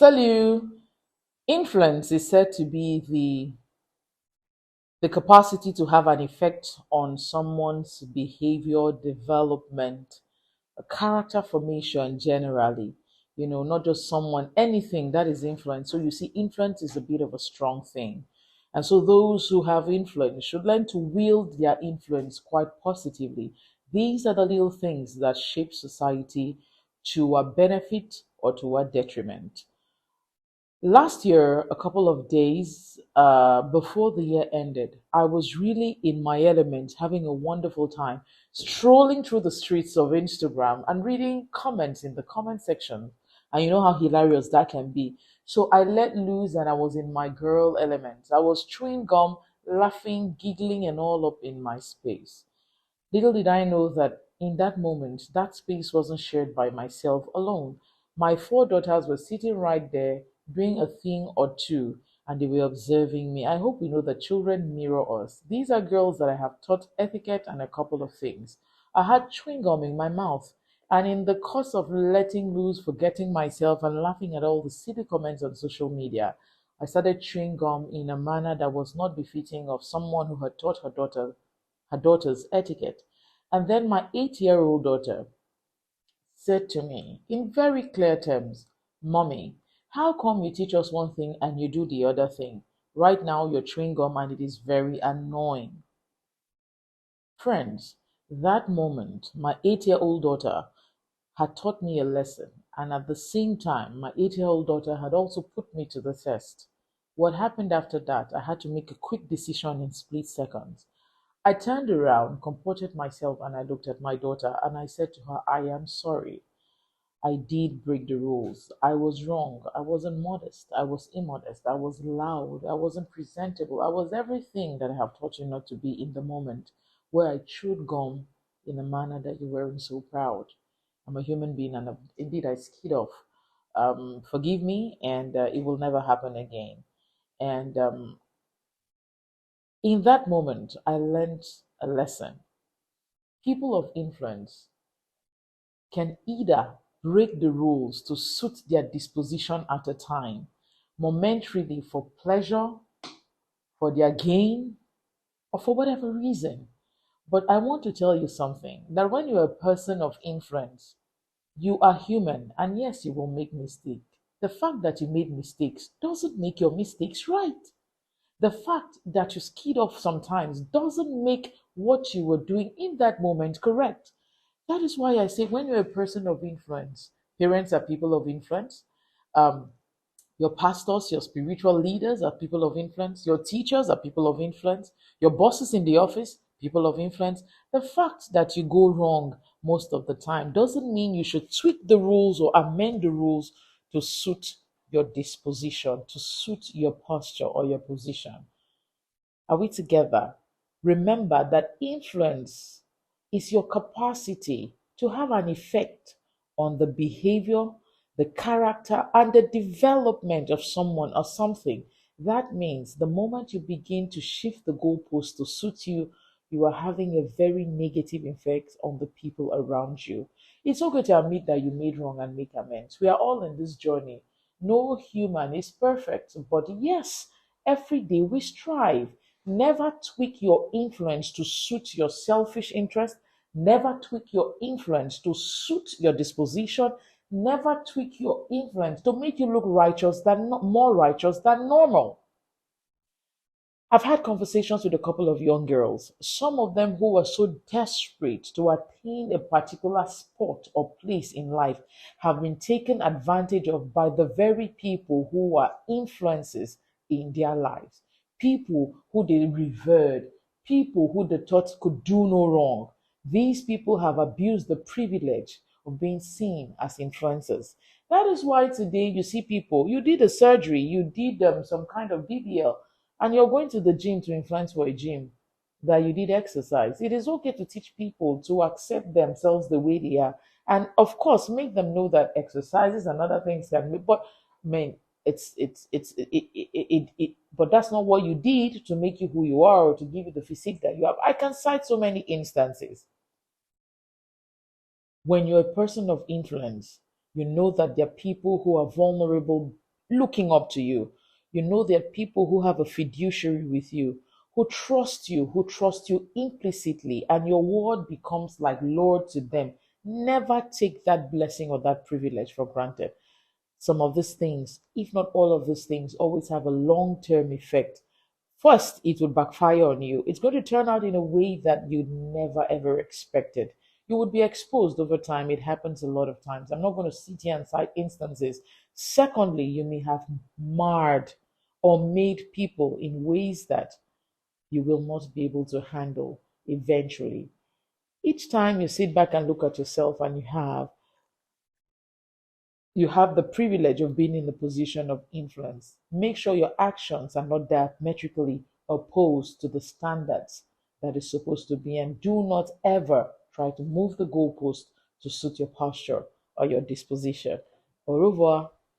Salut. Influence is said to be the capacity to have an effect on someone's behavior, development, character formation generally. Not just someone, anything that is influence. So you see, influence is a bit of a strong thing. And so those who have influence should learn to wield their influence quite positively. These are the little things that shape society to our benefit or to our detriment. Last year, a couple of days before the year ended, I was really in my element, having a wonderful time, strolling through the streets of Instagram and reading comments in the comment section. And you know how hilarious that can be. So I let loose and I was in my girl element. I was chewing gum, laughing, giggling, and all up in my space. Little did I know that in that moment, that space wasn't shared by myself alone. My four daughters were sitting right there, doing a thing or two, and they were observing me. I hope we know that children mirror us. These are girls that I have taught etiquette and a couple of things. I had chewing gum in my mouth, and in the course of letting loose, forgetting myself, and laughing at all the silly comments on social media, I started chewing gum in a manner that was not befitting of someone who had taught her daughter's etiquette. And then my 8-year-old daughter said to me in very clear terms, Mommy, how come you teach us one thing and you do the other thing? Right now, you're chewing gum and it is very annoying. Friends, that moment, my 8-year-old daughter had taught me a lesson, and at the same time, my 8-year-old daughter had also put me to the test. What happened after that? I had to make a quick decision in split seconds. I turned around, comported myself, and I looked at my daughter and I said to her, I am sorry. I did break the rules. I was wrong. I wasn't modest. I was immodest. I was loud. I wasn't presentable. I was everything that I have taught you not to be in the moment where I chewed gum in a manner that you weren't so proud. I'm a human being and indeed I skid off. Forgive me, and it will never happen again. And in that moment, I learned a lesson. People of influence can either break the rules to suit their disposition at a time, momentarily for pleasure, for their gain, or for whatever reason. But I want to tell you something that when you're a person of influence, you are human, and yes, you will make mistakes. The fact that you made mistakes doesn't make your mistakes right. The fact that you skid off sometimes doesn't make what you were doing in that moment correct. That is why I say when you're a person of influence, parents are people of influence, um, your pastors, your spiritual leaders are people of influence, your teachers are people of influence, your bosses in the office, people of influence. The fact that you go wrong most of the time doesn't mean you should tweak the rules or amend the rules to suit your disposition, to suit your posture or your position. Are we together? Remember that influence is your capacity to have an effect on the behavior, the character, and the development of someone or something. That means the moment you begin to shift the goalpost to suit you, you are having a very negative effect on the people around you. It's okay to admit that you made wrong and make amends. We are all in this journey. No human is perfect, but yes, every day we strive. Never tweak your influence to suit your selfish interest. Never tweak your influence to suit your disposition. Never tweak your influence to make you look righteous than more righteous than normal. I've had conversations with a couple of young girls, some of them who were so desperate to attain a particular spot or place in life have been taken advantage of by the very people who are influences in their lives, people who they revered, people who they thought could do no wrong. These people have abused the privilege of being seen as influencers. That is why today you see people, you did a surgery, you did some kind of BBL, and you're going to the gym to influence for a gym, that you did exercise. It is okay to teach people to accept themselves the way they are. And of course, make them know that exercises and other things can be, but I mean, but that's not what you did to make you who you are or to give you the physique that you have. I can cite so many instances. When you're a person of influence, you know that there are people who are vulnerable looking up to you. You know there are people who have a fiduciary with you, who trust you implicitly, and your word becomes like Lord to them. Never take that blessing or that privilege for granted. Some of these things, if not all of these things, always have a long term effect. First, it will backfire on you. It's going to turn out in a way that you never ever expected. You would be exposed over time. It happens a lot of times. I'm not going to sit here and cite instances. Secondly, you may have marred or made people in ways that you will not be able to handle eventually. Each time you sit back and look at yourself and you have the privilege of being in the position of influence. Make sure your actions are not diametrically opposed to the standards that is supposed to be, and do not ever try to move the goalpost to suit your posture or your disposition. Au revoir.